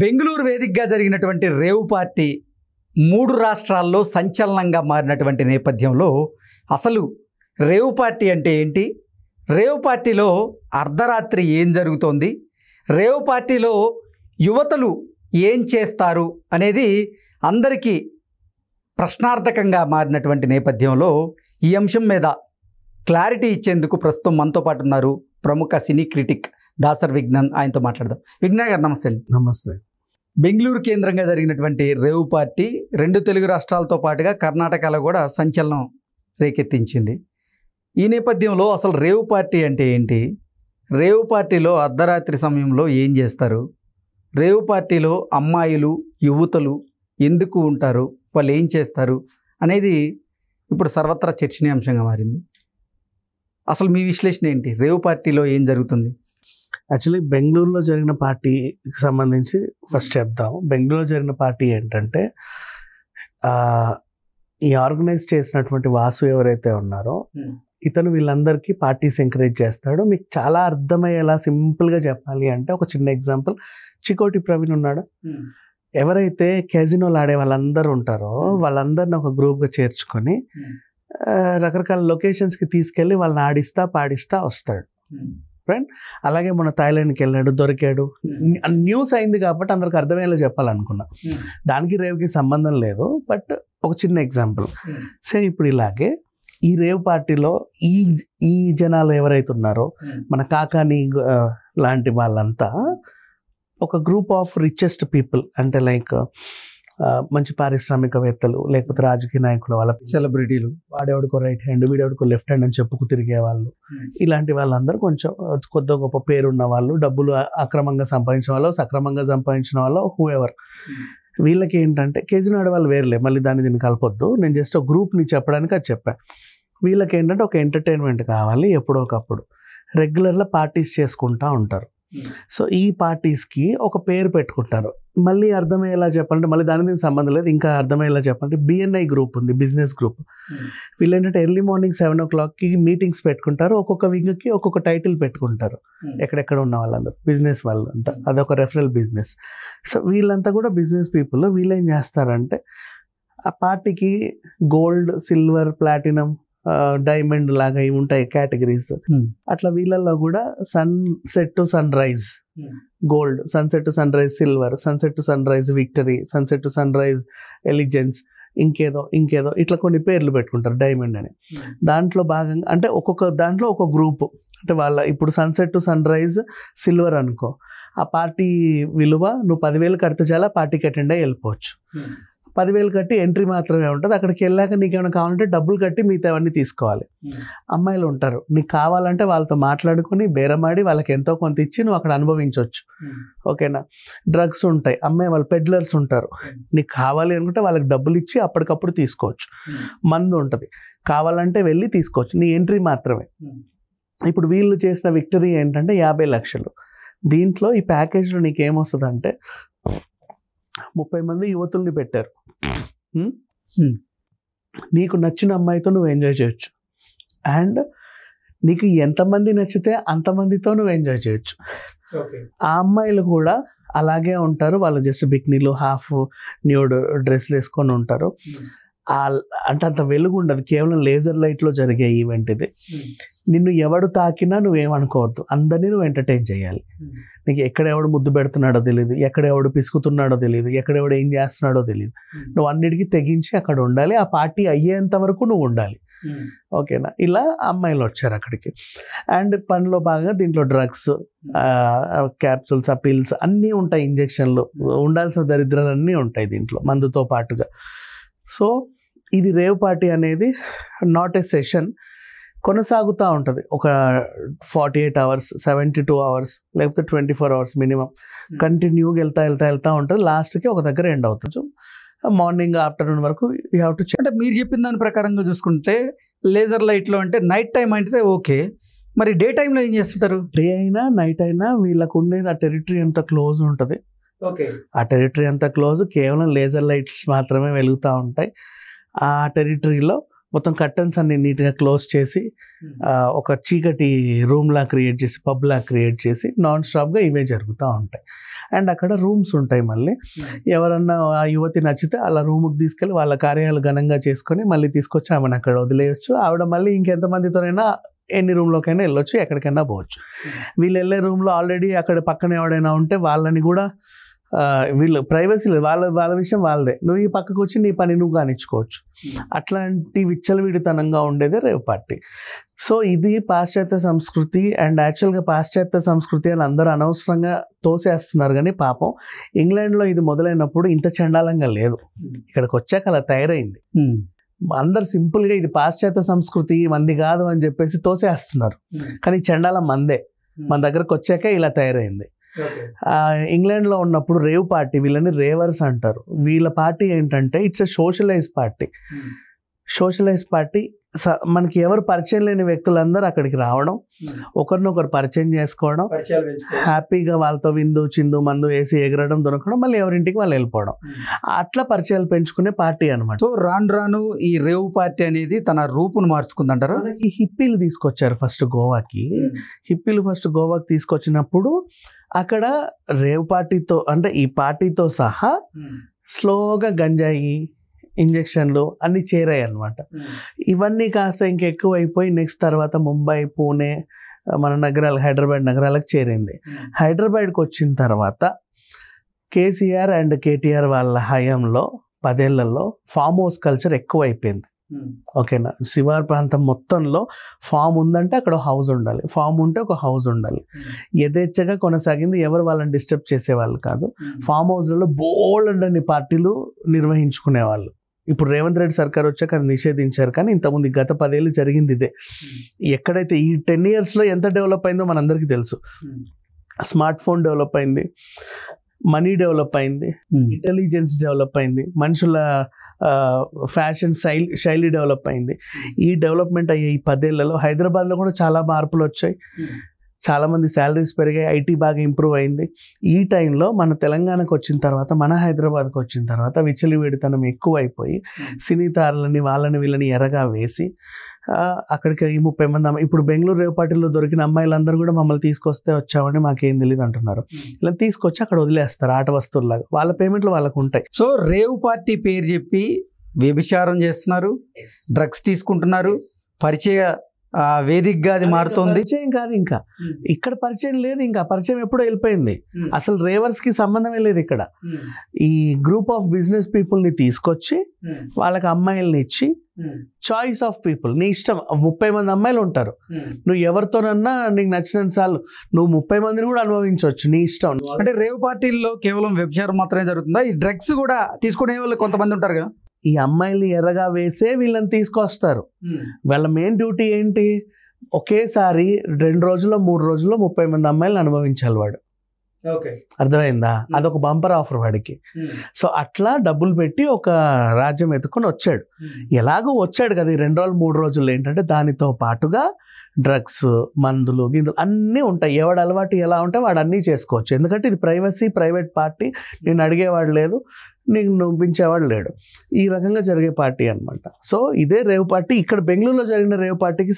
బెంగళూరు వేదికగా జరిగినటువంటి rave party 3 రాష్ట్రాల్లో సంచలనంగా మారినటువంటి నేపథ్యంలో అసలు రేవ్ పార్టీ అంటే ఏంటి, రేవ్ పార్టీలో అర్ధరాత్రి ఏం జరుగుతోంది, రేవ్ పార్టీలో యువతలు ఏం చేస్తారు అనేది అందరికీ ప్రశ్నార్థకంగా మారినటువంటి నేపథ్యంలో ఈ అంశం మీద క్లారిటీ ఇచ్చేందుకు ప్రస్తుతం మనతో పాటు ఉన్నారు ప్రముఖ సినీ క్రిటిక్ దాసర్ విజ్ఞాన్. ఆయనతో మాట్లాడదాం. విజ్ఞాన్ గారు నమస్తే. నమస్తే. బెంగళూరు కేంద్రంగా జరిగినటువంటి రేవ్ పార్టీ 2 తెలుగు రాష్ట్రాలతో పాటుగా కర్ణాటకలో కూడా సంచలనం రేకెత్తించింది. ఈ నేపథ్యంలో అసలు రేవ్ పార్టీ అంటే ఏంటి, రేవ్ పార్టీలో అర్ధరాత్రి సమయంలో ఏం చేస్తారు, రేవ్ పార్టీలో అమ్మాయిలు యువతులు ఎందుకు ఉంటారు, వాళ్ళు ఏం చేస్తారు అనేది ఇప్పుడు సర్వత్రా చర్చనీయాంశంగా మారింది. అసలు మీ విశ్లేషణ ఏంటి, రేవ్ పార్టీలో ఏం జరుగుతుంది? యాక్చువల్లీ బెంగళూరులో జరిగిన పార్టీకి సంబంధించి ఫస్ట్ చెప్దాం. బెంగళూరులో జరిగిన పార్టీ ఏంటంటే ఈ ఆర్గనైజ్ చేసినటువంటి వాసు ఎవరైతే ఉన్నారో ఇతను వీళ్ళందరికీ పార్టీస్ ఎంకరేజ్ చేస్తాడు. మీకు చాలా అర్థమయ్యేలా సింపుల్గా చెప్పాలి అంటే ఒక చిన్న ఎగ్జాంపుల్, చికోటి ప్రవీణ్ ఉన్నాడు. ఎవరైతే క్యాజినోలు ఆడే వాళ్ళందరూ ఉంటారో వాళ్ళందరిని ఒక గ్రూప్గా చేర్చుకొని రకరకాల లొకేషన్స్కి తీసుకెళ్ళి వాళ్ళని ఆడిస్తా పాడిస్తా వస్తాడు. ఫ్రెండ్ అలాగే మన థాయిలాండ్కి వెళ్ళాడు, దొరికాడు. న్యూస్ అయింది కాబట్టి అందరికి అర్థమయ్యేలా చెప్పాలనుకున్నా. దానికి రేవ్కి సంబంధం లేదు, బట్ ఒక చిన్న ఎగ్జాంపుల్. సో ఇప్పుడు ఇలాగే ఈ రేవ్ పార్టీలో ఈ జనాలు ఎవరైతే ఉన్నారో మన కాకాని లాంటి వాళ్ళంతా ఒక గ్రూప్ ఆఫ్ రిచెస్ట్ పీపుల్, అంటే లైక్ మంచి పారిశ్రామికవేత్తలు లేకపోతే రాజకీయ నాయకులు, వాళ్ళ సెలబ్రిటీలు, వాడేవాడికో రైట్ హ్యాండ్ వీడేవాడికో లెఫ్ట్ హ్యాండ్ అని చెప్పుకు తిరిగే వాళ్ళు, ఇలాంటి వాళ్ళందరూ కొంచెం కొద్ది గొప్ప పేరున్న వాళ్ళు, డబ్బులు అక్రమంగా సంపాదించిన వాళ్ళు, సక్రమంగా సంపాదించిన వాళ్ళు, హూ ఎవర్. వీళ్ళకి ఏంటంటే కేజీని ఆడే వాళ్ళు వేర్లే, మళ్ళీ దీన్ని కలపొద్దు, నేను జస్ట్ ఒక గ్రూప్ని చెప్పడానికి అది చెప్పాను. వీళ్ళకి ఏంటంటే ఒక ఎంటర్టైన్మెంట్ కావాలి, ఎప్పుడో ఒకప్పుడు రెగ్యులర్గా పార్టీస్ చేసుకుంటూ ఉంటారు. సో ఈ పార్టీస్కి ఒక పేరు పెట్టుకుంటారు. మళ్ళీ అర్థమయ్యేలా చెప్పాలంటే, మళ్ళీ దానికి సంబంధం లేదు, ఇంకా అర్థమయ్యేలా చెప్పాలంటే BNI గ్రూప్ ఉంది, బిజినెస్ గ్రూప్. వీళ్ళు ఏంటంటే ఎర్లీ మార్నింగ్ 7 o'clockకి మీటింగ్స్ పెట్టుకుంటారు. ఒక్కొక్క వింగ్కి ఒక్కొక్క టైటిల్ పెట్టుకుంటారు. ఎక్కడెక్కడ ఉన్న వాళ్ళందరూ బిజినెస్ వాళ్ళంతా, అదొక రెఫరల్ బిజినెస్. సో వీళ్ళంతా కూడా బిజినెస్ పీపుల్. వీళ్ళు ఏం చేస్తారంటే ఆ పార్టీకి గోల్డ్, సిల్వర్, ప్లాటినం, డైమండ్ లాగా ఇవి ఉంటాయి కేటగిరీస్. అట్లా వీళ్ళల్లో కూడా sunset to sunrise gold, sunset to sunrise silver, sunset to sunrise victory, sunset to sunrise elegance, ఇంకేదో ఇట్లా కొన్ని పేర్లు పెట్టుకుంటారు డైమండ్ అని. దాంట్లో భాగంగా అంటే ఒక్కొక్క దాంట్లో ఒక గ్రూపు, అంటే వాళ్ళ ఇప్పుడు sunset to sunrise silver అనుకో, ఆ పార్టీ విలువ నువ్వు 10,000 కడితే చాలా పార్టీకి అటెండ్ అయ్యి వెళ్ళిపోవచ్చు. 10,000 కట్టి ఎంట్రీ మాత్రమే ఉంటుంది. అక్కడికి వెళ్ళాక నీకు ఏమైనా కావాలంటే డబ్బులు కట్టి మిగతావన్నీ తీసుకోవాలి. అమ్మాయిలు ఉంటారు, నీకు కావాలంటే వాళ్ళతో మాట్లాడుకుని బేరమాడి వాళ్ళకి ఎంతో కొంత ఇచ్చి నువ్వు అక్కడ అనుభవించవచ్చు. ఓకేనా. డ్రగ్స్ ఉంటాయి, అమ్మాయి వాళ్ళు పెడ్లర్స్ ఉంటారు, నీకు కావాలి అనుకుంటే వాళ్ళకి డబ్బులు ఇచ్చి అప్పటికప్పుడు తీసుకోవచ్చు. మందు ఉంటుంది, కావాలంటే వెళ్ళి తీసుకోవచ్చు, నీ ఎంట్రీ మాత్రమే. ఇప్పుడు వీళ్ళు చేసిన విక్టరీ ఏంటంటే 50 లక్షలు. దీంట్లో ఈ ప్యాకేజ్లో నీకు ఏమొస్తుంది అంటే 30 మంది యువతుల్ని పెట్టారు. నీకు నచ్చిన అమ్మాయితో నువ్వు ఎంజాయ్ చేయొచ్చు, అండ్ నీకు ఎంతమంది నచ్చితే అంతమందితో నువ్వు ఎంజాయ్ చేయొచ్చు. ఆ అమ్మాయిలు కూడా అలాగే ఉంటారు, వాళ్ళు జస్ట్ బిక్నీలు, హాఫ్ న్యూడ్ డ్రెస్లు వేసుకొని ఉంటారు. అంటే అంత వెలుగు ఉండదు, కేవలం లేజర్ లైట్లో జరిగే ఈవెంట్ ఇది. నిన్ను ఎవడు తాకినా నువ్వేమనుకోవద్దు, అందరినీ నువ్వు ఎంటర్టైన్ చేయాలి. నీకు ఎక్కడెవడు ముద్దు పెడుతున్నాడో తెలియదు, ఎక్కడెవడు పిసుకుతున్నాడో తెలియదు, ఎక్కడెవడు ఏం చేస్తున్నాడో తెలియదు. నువ్వు అన్నిటికీ తెగించి అక్కడ ఉండాలి, ఆ పార్టీ అయ్యేంత వరకు నువ్వు ఉండాలి. ఓకేనా. ఇలా అమ్మాయిలు వచ్చారు అక్కడికి. అండ్ పనిలో భాగంగా దీంట్లో డ్రగ్స్, క్యాప్సూల్స్, ఆ పిల్స్ అన్నీ ఉంటాయి, ఇంజెక్షన్లు, ఉండాల్సిన దరిద్రాలు అన్నీ ఉంటాయి దీంట్లో మందుతో పాటుగా. సో ఇది రేవ్ పార్టీ అనేది నాట్ ఏ సెషన్, కొనసాగుతూ ఉంటుంది. ఒక 48 hours, 72 hours, లేకపోతే 24 hours మినిమం కంటిన్యూగా వెళ్తా ఉంటుంది. లాస్ట్కి ఒక దగ్గర ఎండ్ అవుతుంది. మార్నింగ్ ఆఫ్టర్నూన్ వరకు యూ హ్యావ్ టు చెక్. అంటే మీరు చెప్పిన దాని ప్రకారంగా చూసుకుంటే లేజర్ లైట్లో అంటే నైట్ టైం అంటే ఓకే, మరి డే టైంలో ఏం చేస్తుంటారు? డే అయినా నైట్ అయినా వీళ్ళకు ఉండేది ఆ టెరిటరీ అంత క్లోజ్ ఉంటుంది. ఆ టెరిటరీ అంతా క్లోజ్, కేవలం లేజర్ లైట్స్ మాత్రమే వెలుగుతూ ఉంటాయి. ఆ టెరిటరీలో మొత్తం కర్టన్స్ అన్ని నీట్గా క్లోజ్ చేసి ఒక చీకటి రూమ్లా క్రియేట్ చేసి పబ్లా క్రియేట్ చేసి నాన్ స్టాప్గా ఇవే జరుగుతూ ఉంటాయి. అండ్ అక్కడ రూమ్స్ ఉంటాయి. మళ్ళీ ఎవరన్నా ఆ యువతి నచ్చితే అలా రూమ్కి తీసుకెళ్ళి వాళ్ళ కార్యాలు ఘనంగా చేసుకొని మళ్ళీ తీసుకొచ్చి ఆమెను అక్కడ వదిలేయచ్చు. ఆవిడ మళ్ళీ ఇంకెంతమందితోనైనా ఎన్ని రూమ్లోకైనా వెళ్ళొచ్చు, ఎక్కడికైనా పోవచ్చు. వీళ్ళు వెళ్ళే రూమ్లో ఆల్రెడీ అక్కడ పక్కన ఎవడైనా ఉంటే వాళ్ళని కూడా వీళ్ళు ప్రైవసీ లేదు, వాళ్ళ విషయం వాళ్ళదే. నువ్వు ఈ పక్కకు వచ్చి నీ పని నువ్వు కానిచ్చుకోవచ్చు. అట్లాంటి విచ్చలవిడితనంగా ఉండేదే రేవ్ పార్టీ. సో ఇది పాశ్చాత్య సంస్కృతి. అండ్ యాక్చువల్గా పాశ్చాత్య సంస్కృతి అని అందరూ అనవసరంగా తోసేస్తున్నారు, కానీ పాపం ఇంగ్లాండ్లో ఇది మొదలైనప్పుడు ఇంత చండాలంగా లేదు. ఇక్కడికి వచ్చాక అలా తయారైంది. అందరు సింపుల్గా ఇది పాశ్చాత్య సంస్కృతి మంది కాదు అని చెప్పేసి తోసేస్తున్నారు, కానీ చండాలం మందే. మన దగ్గరకు వచ్చాకే ఇలా తయారైంది. ఇంగ్లాండ్లో ఉన్నప్పుడు రేవ్ పార్టీ, వీళ్ళని రేవర్స్ అంటారు. వీళ్ళ పార్టీ ఏంటంటే it's a socialise party. Socialise party మనకి ఎవరు పరిచయం లేని వ్యక్తులందరూ అక్కడికి రావడం, ఒకరినొకరు పరిచయం చేసుకోవడం, హ్యాపీగా వాళ్ళతో విందు చిందు మందు వేసి ఎగరడం దొరకడం, మళ్ళీ ఎవరింటికి వాళ్ళు వెళ్ళిపోవడం, అట్లా పరిచయాలు పెంచుకునే పార్టీ అనమాట. సో రాను రాను ఈ రేవ్ పార్టీ అనేది తన రూపును మార్చుకుందంటారు. మనకి హిప్పీలు తీసుకొచ్చారు ఫస్ట్ గోవాకి. హిప్పీలు ఫస్ట్ గోవాకి తీసుకొచ్చినప్పుడు అక్కడ రేవ్ పార్టీతో అంటే ఈ పార్టీతో సహా స్లోగా గంజాయి ఇంజక్షన్లు అన్నీ చేరాయి అన్నమాట. ఇవన్నీ కాస్త ఇంకెక్కువ అయిపోయి నెక్స్ట్ తర్వాత ముంబై, పూణే, మన నగరాలు, హైదరాబాద్ నగరాలకు చేరింది. హైదరాబాద్కి వచ్చిన తర్వాత కేసీఆర్ అండ్ కేటీఆర్ వాళ్ళ హయాంలో 10 ఏళ్లలో ఫామ్ హౌస్ కల్చర్ ఎక్కువ అయిపోయింది. ఓకేనా, శివార్ ప్రాంతం మొత్తంలో ఫామ్ ఉందంటే అక్కడ హౌస్ ఉండాలి, ఫామ్ ఉంటే ఒక హౌస్ ఉండాలి. యథేచ్ఛగా కొనసాగింది. ఎవరు వాళ్ళని డిస్టర్బ్ చేసేవాళ్ళు కాదు. ఫామ్ హౌస్లలో బోల్డ్ అన్ని పార్టీలు నిర్వహించుకునేవాళ్ళు. ఇప్పుడు రేవంత్ రెడ్డి సర్కార్ వచ్చాక అది నిషేధించారు, కానీ ఇంతకుముందు గత 10 ఏళ్ళు జరిగింది ఇదే. ఎక్కడైతే ఈ 10 yearsలో ఎంత డెవలప్ అయిందో మనందరికీ తెలుసు. స్మార్ట్ ఫోన్ డెవలప్ అయింది, మనీ డెవలప్ అయింది, ఇంటెలిజెన్స్ డెవలప్ అయింది, మనుషుల ఫ్యాషన్ శైలి డెవలప్ అయింది. ఈ డెవలప్మెంట్ అయ్యే ఈ 10 ఏళ్లలో హైదరాబాద్లో కూడా చాలా మార్పులు వచ్చాయి. చాలామంది శాలరీస్ పెరిగాయి, ఐటీ బాగా ఇంప్రూవ్ అయింది. ఈ టైంలో మన తెలంగాణకు వచ్చిన తర్వాత, మన హైదరాబాద్కి వచ్చిన తర్వాత విచ్చలవిడితనం ఎక్కువ అయిపోయి సినీ తారలని వాళ్ళని వీళ్ళని ఎరగా వేసి అక్కడికి ఈ 30 మంది ఇప్పుడు బెంగళూరు రేవ్ పార్టీలో దొరికిన అమ్మాయిలందరూ కూడా మమ్మల్ని తీసుకొస్తే వచ్చామని మాకేం తెలియదు అంటున్నారు. ఇలా తీసుకొచ్చి అక్కడ వదిలేస్తారు ఆట వస్తువులాగా. వాళ్ళ పేమెంట్లు వాళ్ళకు ఉంటాయి. సో రేవ్ పార్టీ పేరు చెప్పి వ్యభిచారం చేస్తున్నారు, డ్రగ్స్ తీసుకుంటున్నారు, పరిచయ వేదికగా అది మారుతుంది. పరిచయం కాదు, ఇంకా ఇక్కడ పరిచయం లేదు. ఇంకా పరిచయం ఎప్పుడో వెళ్ళిపోయింది. అసలు రేవర్స్ కి సంబంధమే లేదు. ఇక్కడ ఈ గ్రూప్ ఆఫ్ బిజినెస్ పీపుల్ ని తీసుకొచ్చి వాళ్ళకి అమ్మాయిల్ని ఇచ్చి చాయిస్ ఆఫ్ పీపుల్, నీ ఇష్టం. 30 మంది అమ్మాయిలు ఉంటారు, నువ్వు ఎవరితోనన్నా నీకు నచ్చినంత సార్లు నువ్వు 30 మందిని కూడా అనుభవించవచ్చు, నీ ఇష్టం. అంటే రేవ్ పార్టీల్లో కేవలం వ్యభిచారం మాత్రమే జరుగుతుందా? ఈ డ్రగ్స్ కూడా తీసుకునే వాళ్ళు కొంతమంది ఉంటారు కదా. ఈ అమ్మాయిల్ని ఎర్రగా వేసే వీళ్ళని తీసుకొస్తారు. వాళ్ళ మెయిన్ డ్యూటీ ఏంటి? ఒకేసారి 2 రోజుల్లో 3 రోజుల్లో 30 మంది అమ్మాయిలను అనుభవించాలి వాడు. అర్థమైందా? అదొక బంపర్ ఆఫర్ వాడికి. సో అట్లా డబ్బులు పెట్టి ఒక రాజ్యం ఎత్తుకొని వచ్చాడు. ఎలాగో వచ్చాడు కదా, ఈ 2 రోజులు 3 రోజులు ఏంటంటే దానితో పాటుగా డ్రగ్స్, మందులు, గిందులు అన్నీ ఉంటాయి. ఎవడు అలవాటు ఎలా ఉంటే వాడు అన్నీ చేసుకోవచ్చు. ఎందుకంటే ఇది ప్రైవేట్ పార్టీ. నేను అడిగేవాడు లేదు, నీకు నొప్పించేవాడు లేడు. ఈ రకంగా జరిగే పార్టీ అనమాట. సో ఇదే రేవ్ పార్టీ. ఇక్కడ బెంగళూరులో జరిగిన రేవ్ పార్టీకి